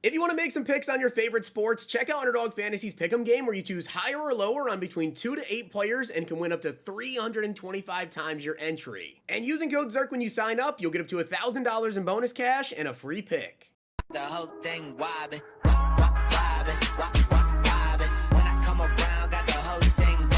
If you want to make some picks on your favorite sports, check out Underdog Fantasy's Pick'em game where you choose higher or lower on between 2 to 8 players and can win up to 325 times your entry. And using code ZERK when you sign up, you'll get up to $1,000 in bonus cash and a free pick. The whole thing wobbin', wobbin', wobbin'. When I come around, got the whole thing wobbin'.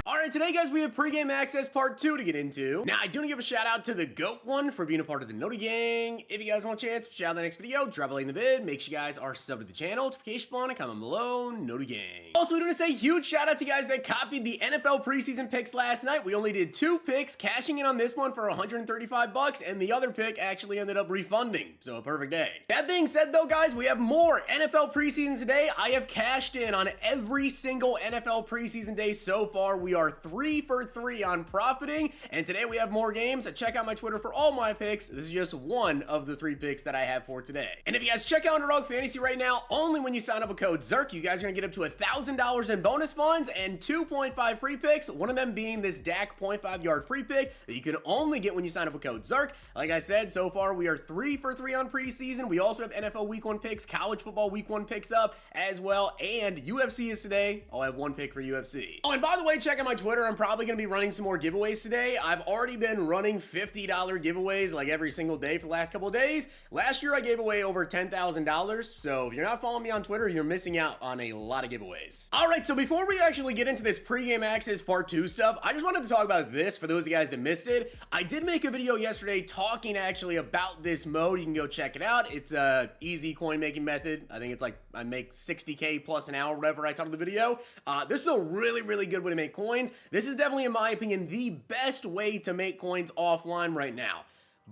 Alright, today guys, we have Pregame Access Part 2 to get into. Now, I do want to give a shout out to the GOAT one for being a part of the Noti Gang. If you guys want a chance, shout out the next video, drop a like in the vid, make sure you guys are subbed to the channel, notification bell, and comment below, Noti Gang. Also, we want to say huge shout out to you guys that copied the NFL preseason picks last night. We only did 2 picks, cashing in on this one for 135 bucks, and the other pick actually ended up refunding, so a perfect day. That being said though, guys, we have more NFL preseason today. I have cashed in on every single NFL preseason day so far. We are 3 for 3 on profiting, and today we have more games. Check out my Twitter for all my picks. This is just one of the 3 picks that I have for today. And if you guys check out Underdog Fantasy right now, only when you sign up with code ZERK, you guys are gonna get up to $1,000 in bonus funds and 2.5 free picks, one of them being this Dak 0.5 yard free pick that you can only get when you sign up with code ZERK. Like I said, so far we are 3 for 3 on preseason. We also have NFL Week 1 picks, college football Week 1 picks up as well, and UFC is today. I'll have 1 pick for UFC. Oh, and by the way, check out my Twitter. I'm probably going to be running some more giveaways today. I've already been running $50 giveaways like every single day for the last couple of days. Last year I gave away over $10,000, so if you're not following me on Twitter, you're missing out on a lot of giveaways. Alright, so before we actually get into this pregame access part 2 stuff, I just wanted to talk about this for those of you guys that missed it. I did make a video yesterday talking actually about this mode. You can go check it out. It's a easy coin making method. I think it's like I make 60k plus an hour, whatever I titled the video. This is a really good way to make coins. This is definitely, in my opinion, the best way to make coins offline right now.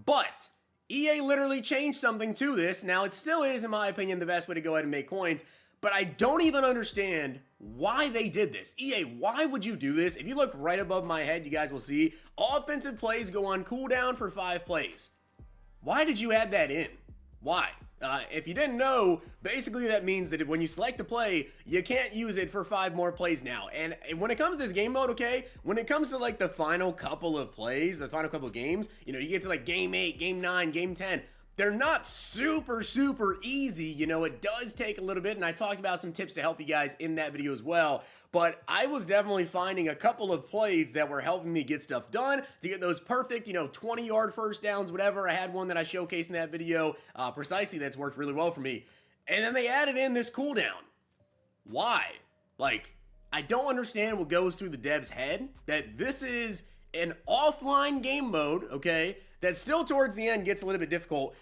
But EA literally changed something to this. Now, it still is, in my opinion, the best way to go ahead and make coins, but I don't even understand why they did this. EA, why would you do this? If you look right above my head, you guys will see offensive plays go on cooldown for 5 plays. Why did you add that in? Why? If you didn't know, basically that means that when you select a play, you can't use it for 5 more plays now. And when it comes to this game mode, okay, when it comes to like the final couple of plays, the final couple of games, you know, you get to like game 8, game 9, game 10, they're not super easy. You know, it does take a little bit, and I talked about some tips to help you guys in that video as well. But I was definitely finding a couple of plays that were helping me get stuff done to get those perfect, you know, 20-yard first downs, whatever. I had one that I showcased in that video precisely that's worked really well for me. And then they added in this cooldown. Why? Like, I don't understand what goes through the dev's head that this is an offline game mode, okay, that still towards the end gets a little bit difficult.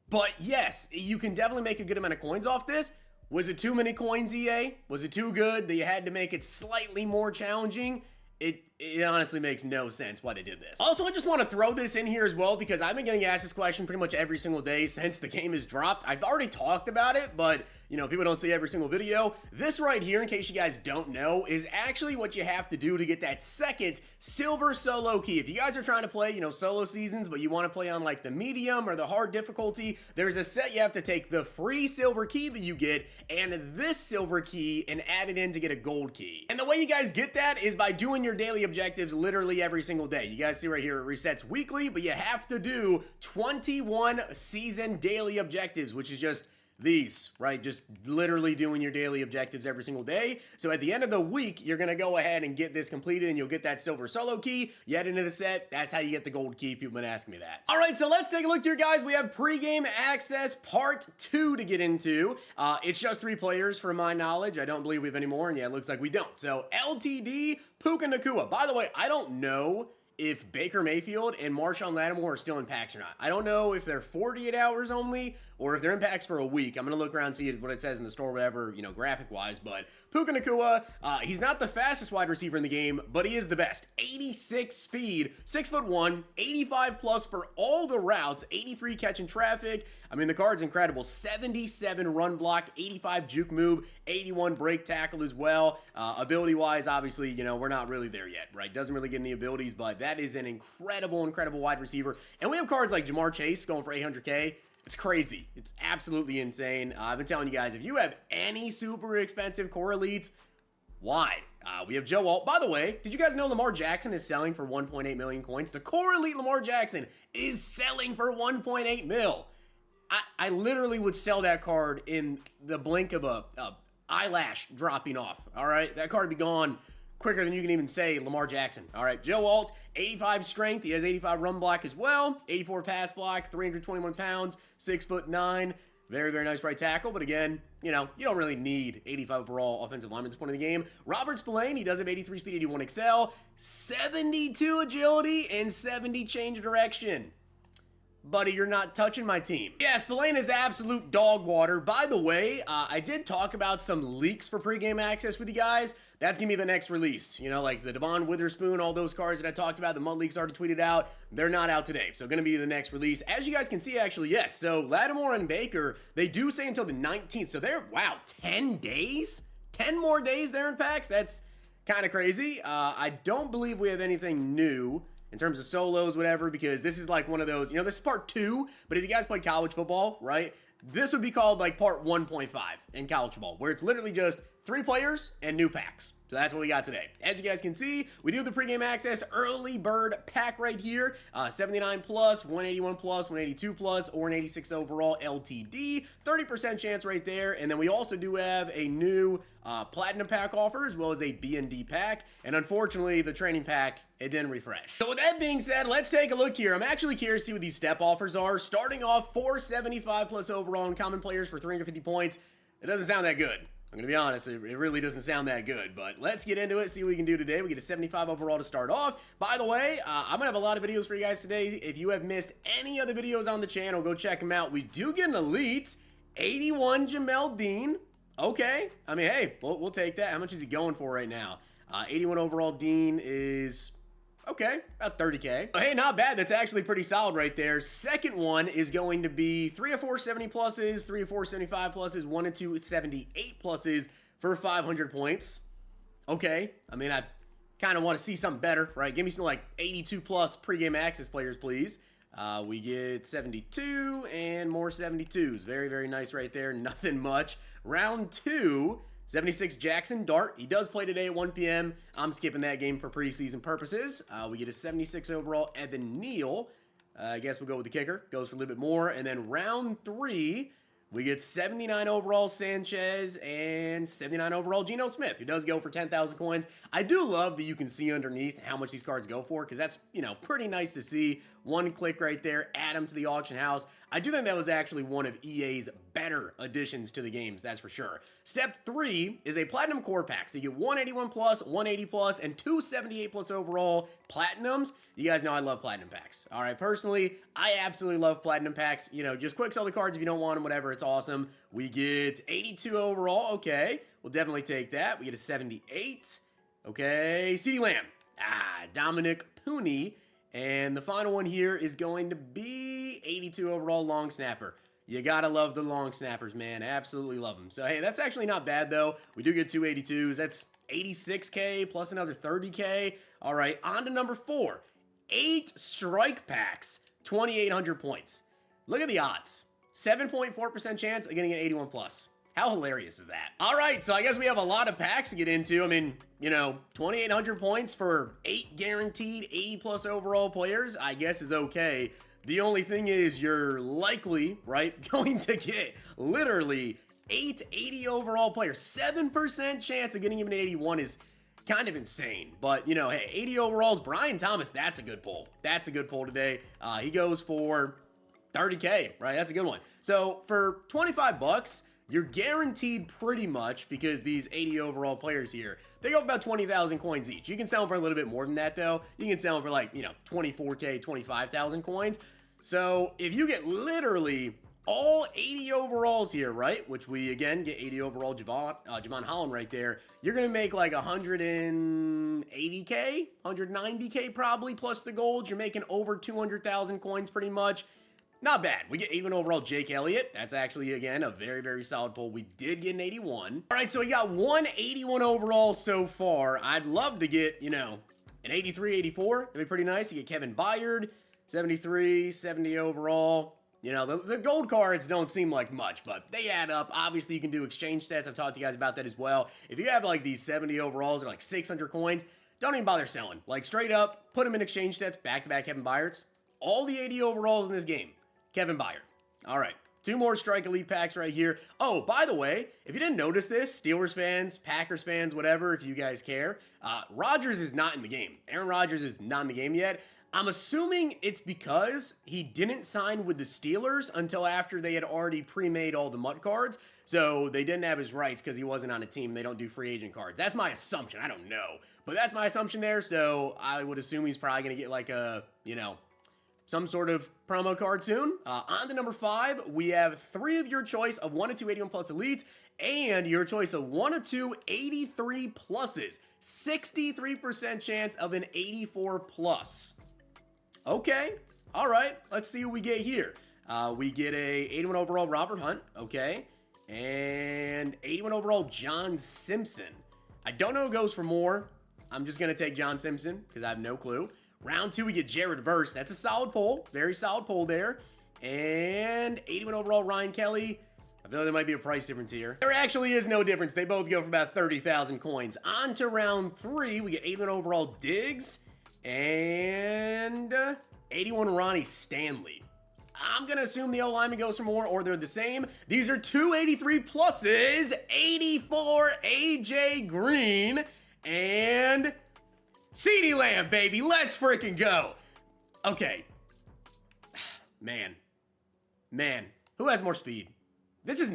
But yes, you can definitely make a good amount of coins off this. Was it too many coins, EA? Was it too good that you had to make it slightly more challenging? It honestly makes no sense why they did this. Also, I just want to throw this in here as well because I've been getting asked this question pretty much every single day since the game is dropped. I've already talked about it, but you know, people don't see every single video. This right here, in case you guys don't know, is actually what you have to do to get that second silver solo key. If you guys are trying to play, you know, solo seasons, but you want to play on like the medium or the hard difficulty, there's a set you have to take the free silver key that you get and this silver key and add it in to get a gold key. And the way you guys get that is by doing your daily objectives literally every single day. You guys see right here, it resets weekly, but you have to do 21 season daily objectives, which is just these, right? Just literally doing your daily objectives every single day. So at the end of the week, you're going to go ahead and get this completed and you'll get that silver solo key. You add into the set. That's how you get the gold key. People have been asking me that. All right, so let's take a look here, guys. We have pregame access part 2 to get into. It's just 3 players from my knowledge. I don't believe we have any more, and yeah, it looks like we don't. So Ltd Puka. By the way, I don't know if Baker Mayfield and Marshawn Lattimore are still in packs or not. I don't know if they're 48 hours only or if they're in packs for a week. I'm going to look around and see what it says in the store, whatever, you know, graphic-wise. But Puka, he's not the fastest wide receiver in the game, but he is the best. 86 speed, 6'1", 85 plus for all the routes, 83 catching traffic. I mean, the card's incredible. 77 run block, 85 juke move, 81 break tackle as well. Ability-wise, obviously, you know, we're not really there yet, right? Doesn't really get any abilities, but that is an incredible wide receiver. And we have cards like Jamar Chase going for 800K. It's crazy. It's absolutely insane. I've been telling you guys, if you have any super expensive core elites, why? We have Joe Alt. By the way, did you guys know Lamar Jackson is selling for 1.8 million coins? The core elite Lamar Jackson is selling for 1.8 mil. I literally would sell that card in the blink of a eyelash dropping off. All right, that card would be gone quicker than you can even say Lamar Jackson. All right, Joe Alt, 85 strength. He has 85 run block as well. 84 pass block, 321 pounds, 6'9". Very, very nice right tackle. But again, you know, you don't really need 85 overall offensive lineman at this point in the game. Robert Spillane, he does have 83 speed, 81 excel, 72 agility, and 70 change of direction. Buddy, you're not touching my team. Yeah, Spillane is absolute dog water. By the way, I did talk about some leaks for pregame access with you guys. That's going to be the next release. You know, like the Devon Witherspoon, all those cards that I talked about, the Mud Leaks already tweeted out. They're not out today. So going to be the next release. As you guys can see, actually, yes. So Lattimore and Baker, they do say until the 19th. So they're, wow, 10 days? 10 more days there in packs? That's kind of crazy. I don't believe we have anything new in terms of solos, whatever, because this is like one of those, you know, this is part 2, but if you guys played college football, right, this would be called like part 1.5 in college football, where it's literally just 3 players and new packs. So that's what we got today. As you guys can see, we do have the pregame access early bird pack right here. 79 plus, 181 plus, 182 plus, or an 86 overall LTD. 30% chance right there. And then we also do have a new platinum pack offer, as well as a B&D pack. And unfortunately, the training pack, it didn't refresh. So with that being said, let's take a look here. I'm actually curious to see what these step offers are. Starting off 475 plus overall and common players for 350 points. It doesn't sound that good. I'm going to be honest, it really doesn't sound that good, but let's get into it, see what we can do today. We get a 75 overall to start off. By the way, I'm going to have a lot of videos for you guys today. If you have missed any of the videos on the channel, go check them out. We do get an elite 81 Jamel Dean. Okay, I mean, hey, we'll take that. How much is he going for right now? 81 overall Dean is... okay, about 30K. But hey, not bad. That's actually pretty solid right there. Second one is going to be 3 of 4 70 pluses, 3 of 4 75 pluses, 1 and 2 78 pluses for 500 points. Okay, I mean, I kind of want to see something better, right? Give me some like 82 plus pregame access players, please. We get 72 and more 72s. Very, very nice right there. Nothing much. Round 2. 76 Jackson Dart. He does play today at 1 p.m. I'm skipping that game for preseason purposes. We get a 76 overall Evan Neal. I guess we'll go with the kicker. Goes for a little bit more. And then round 3, we get 79 overall Sanchez and 79 overall Geno Smith, who does go for 10,000 coins. I do love that you can see underneath how much these cards go for, because that's, you know, pretty nice to see. One click right there, add them to the auction house. I do think that was actually one of EA's better additions to the games, that's for sure. Step 3 is a Platinum Core Pack. So you get 181 plus, 180 plus, and 278 plus overall Platinums. You guys know I love Platinum Packs. All right, personally, I absolutely love Platinum Packs. You know, just quick sell the cards if you don't want them, whatever, it's awesome. We get 82 overall, okay. We'll definitely take that. We get a 78. Okay, CeeDee Lamb. Dominic Pooney. And the final one here is going to be 82 overall long snapper. You gotta love the long snappers, man. Absolutely love them. So, hey, that's actually not bad, though. We do get 282s. That's 86K plus another 30K. All right, on to number 4. 8 strike packs, 2,800 points. Look at the odds. 7.4% chance of getting an 81 plus. How hilarious is that? All right, so I guess we have a lot of packs to get into. I mean, you know, 2,800 points for 8 guaranteed 80 plus overall players, I guess is okay. The only thing is you're likely, right, going to get literally 8 80 overall players. 7% chance of getting even an 81 is kind of insane. But, you know, hey, 80 overalls, Brian Thomas, that's a good pull. That's a good pull today. He goes for 30K, right? That's a good one. So for 25 bucks, you're guaranteed pretty much, because these 80 overall players here, they go for about 20,000 coins each. You can sell them for a little bit more than that, though. You can sell them for like, you know, 24K, 25,000 coins. So if you get literally all 80 overalls here, right, which we, again, get 80 overall Javon Holland right there, you're going to make like 180K, 190K probably, plus the gold. You're making over 200,000 coins pretty much. Not bad. We get 81 overall Jake Elliott. That's actually, again, a very, very solid pull. We did get an 81. All right, so we got 181 overall so far. I'd love to get, you know, an 83, 84. That'd be pretty nice. You get Kevin Byard, 73, 70 overall. You know, the gold cards don't seem like much, but they add up. Obviously, you can do exchange stats. I've talked to you guys about that as well. If you have, like, these 70 overalls or, like, 600 coins, don't even bother selling. Like, straight up, put them in exchange stats, back-to-back Kevin Byards. All the 80 overalls in this game, Kevin Byard. All right. 2 more Strike Elite packs right here. Oh, by the way, if you didn't notice this, Steelers fans, Packers fans, whatever, if you guys care, Rodgers is not in the game. Aaron Rodgers is not in the game yet. I'm assuming it's because he didn't sign with the Steelers until after they had already pre-made all the MUT cards. So they didn't have his rights because he wasn't on a team. They don't do free agent cards. That's my assumption. I don't know. But that's my assumption there. So I would assume he's probably going to get like a, some sort of promo card soon. On to number 5, we have 3 of your choice of 1 of 2 81 plus elites and your choice of 1 of 2 83 pluses. 63% chance of an 84 plus. Okay, all right, let's see what we get here. We get a 81 overall Robert Hunt, okay, and 81 overall John Simpson. I don't know who goes for more. I'm just going to take John Simpson because I have no clue. Round 2, we get Jared Verse. That's a solid pull, very solid pull there. And 81 overall Ryan Kelly. I feel like there might be a price difference here. There actually is no difference. They both go for about 30,000 coins. On to round 3, we get 81 overall Diggs. And 81 Ronnie Stanley. I'm going to assume the O-lineman goes for more or they're the same. These are 2 83 pluses. 84 AJ Green. And CeeDee Lamb, baby. Let's freaking go. Okay. Man. Who has more speed? This is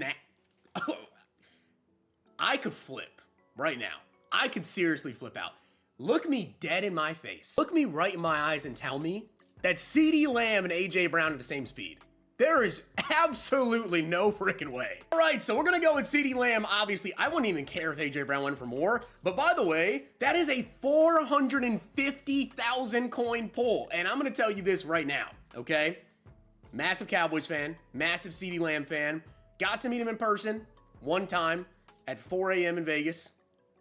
I could flip right now. I could seriously flip out. Look me dead in my face. Look me right in my eyes and tell me that CeeDee Lamb and AJ Brown are the same speed. There is absolutely no freaking way. All right, so we're gonna go with CeeDee Lamb. Obviously, I wouldn't even care if AJ Brown went for more. But by the way, that is a 450,000 coin pull. And I'm gonna tell you this right now, okay? Massive Cowboys fan, massive CeeDee Lamb fan. Got to meet him in person one time at 4 a.m. in Vegas.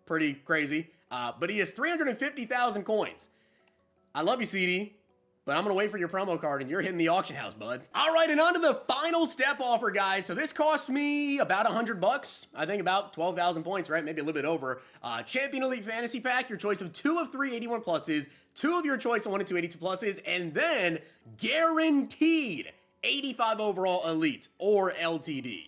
Pretty crazy. But he has 350,000 coins. I love you, CD, but I'm going to wait for your promo card, and you're hitting the auction house, bud. All right, and on to the final step offer, guys. So this cost me about $100. I think about 12,000 points, right? Maybe a little bit over. Champion Elite Fantasy Pack, your choice of 2 of 3 81 pluses, 2 of your choice of 1 of 2 82 pluses, and then guaranteed 85 overall Elite or LTD.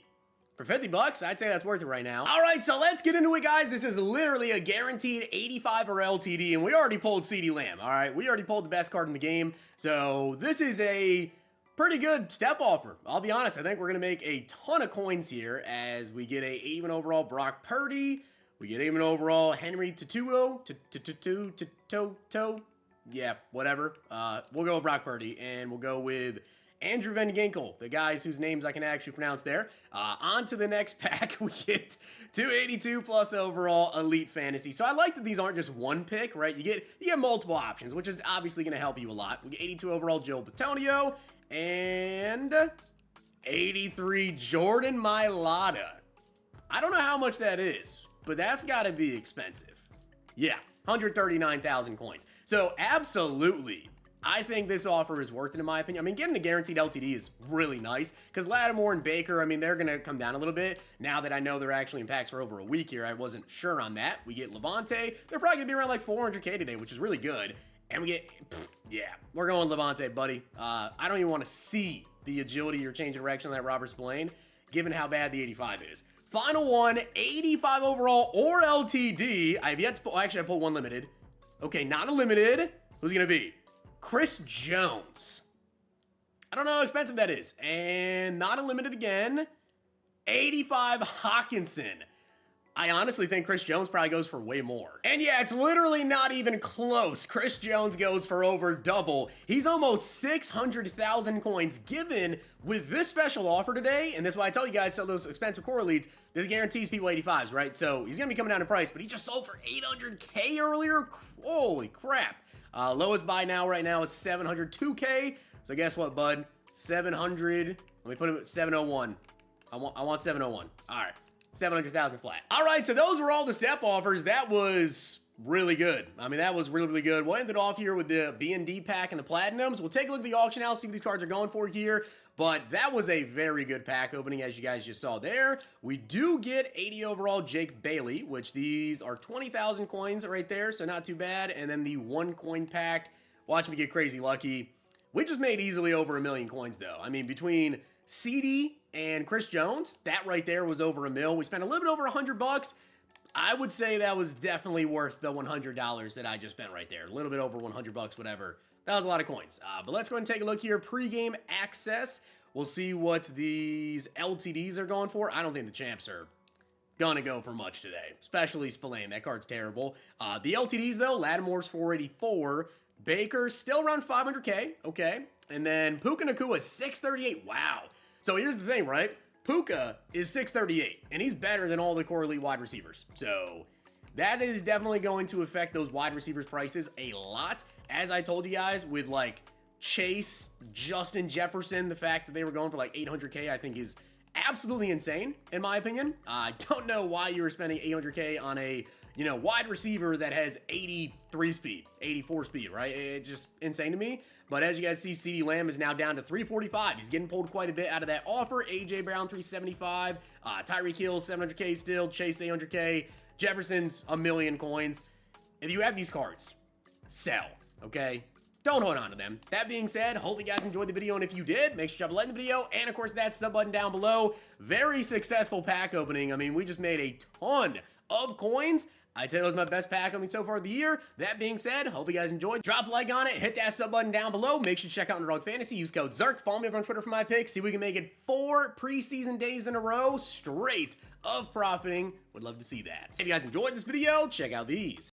For $50, I'd say that's worth it right now. All right, so let's get into it, guys. This is literally a guaranteed 85 or LTD, and we already pulled CeeDee Lamb, all right? We already pulled the best card in the game, so this is a pretty good step offer. I'll be honest, I think we're going to make a ton of coins here as we get a 81 overall Brock Purdy. We get 81 overall Henry Tutuo. Yeah, whatever. We'll go with Brock Purdy, and we'll go with Andrew Van Ginkel, the guys whose names I can actually pronounce there. On to the next pack, we get 282 plus overall Elite Fantasy. So I like that these aren't just one pick, right? You get multiple options, which is obviously going to help you a lot. We get 82 overall Joe Bitonio and 83 Jordan Mailata. I don't know how much that is, but that's got to be expensive. Yeah, 139,000 coins. So absolutely, I think this offer is worth it in my opinion. I mean, getting a guaranteed LTD is really nice because Lattimore and Baker, I mean, they're going to come down a little bit. Now that I know they're actually in packs for over a week here, I wasn't sure on that. We get Levante. They're probably going to be around like 400K today, which is really good. And we get, yeah, we're going Levante, buddy. I don't even want to see the agility or change of direction on that Robert Spillane, given how bad the 85 is. Final one, 85 overall or LTD. I have yet to pull, actually I pulled one limited. Okay, not a limited. Who's it going to be? Chris Jones. I don't know how expensive that is. And not unlimited again. 85 Hawkinson. I honestly think Chris Jones probably goes for way more. And yeah, it's literally not even close. Chris Jones goes for over double. He's almost 600,000 coins given with this special offer today. And that's why I tell you guys, sell those expensive core leads. This guarantees people 85s, right? So he's going to be coming down in price, but he just sold for 800K earlier. Holy crap. Lowest buy now right now is 702K. So guess what, bud? 700. Let me put him at 701. I want 701. All right. 700,000 flat. All right, so those were all the step offers. That was really good. I mean, that was really, really good. We'll end it off here with the B&D pack and the Platinums. We'll take a look at the auction house, see what these cards are going for here. But that was a very good pack opening, as you guys just saw there. We do get 80 overall Jake Bailey, which these are 20,000 coins right there, so not too bad. And then the 1 coin pack. Watch me get crazy lucky. We just made easily over 1 million coins, though. I mean, between CD and Chris Jones, that right there was over $1 million. We spent a little bit over $100. I would say that was definitely worth the $100 that I just spent right there. A little bit over $100, whatever. That was a lot of coins. But let's go ahead and take a look here. Pre-game access. We'll see what these LTDs are going for. I don't think the champs are gonna go for much today, especially Spillane. That card's terrible. The LTDs though, Lattimore's 484. Baker still around 500K. Okay. And then Puka Nakua 638. Wow. So here's the thing, right? Puka is 638, and he's better than all the core elite wide receivers. So that is definitely going to affect those wide receivers' prices a lot. As I told you guys, with like Chase, Justin Jefferson, the fact that they were going for like 800K, I think is absolutely insane, in my opinion. I don't know why you were spending 800K on a, wide receiver that has 83 speed, 84 speed, right? It's just insane to me. But as you guys see, CeeDee Lamb is now down to 345. He's getting pulled quite a bit out of that offer. AJ Brown 375. Tyreek Hill 700K still. Chase 800K. Jefferson's $1 million coins. If you have these cards, sell, okay? Don't hold on to them. That being said, hopefully you guys enjoyed the video, and if you did, make sure you drop a like in the video, and of course that sub button down below. Very successful pack opening. I mean, we just made a ton of coins. I'd say that was my best pack opening so far of the year. That being said, hope you guys enjoyed. Drop a like on it, hit that sub button down below. Make sure to check out Underdog Fantasy. Use code ZERK. Follow me over on Twitter for my picks. See if we can make it 4 preseason days in a row straight of profiting. Would love to see that. If you guys enjoyed this video, check out these.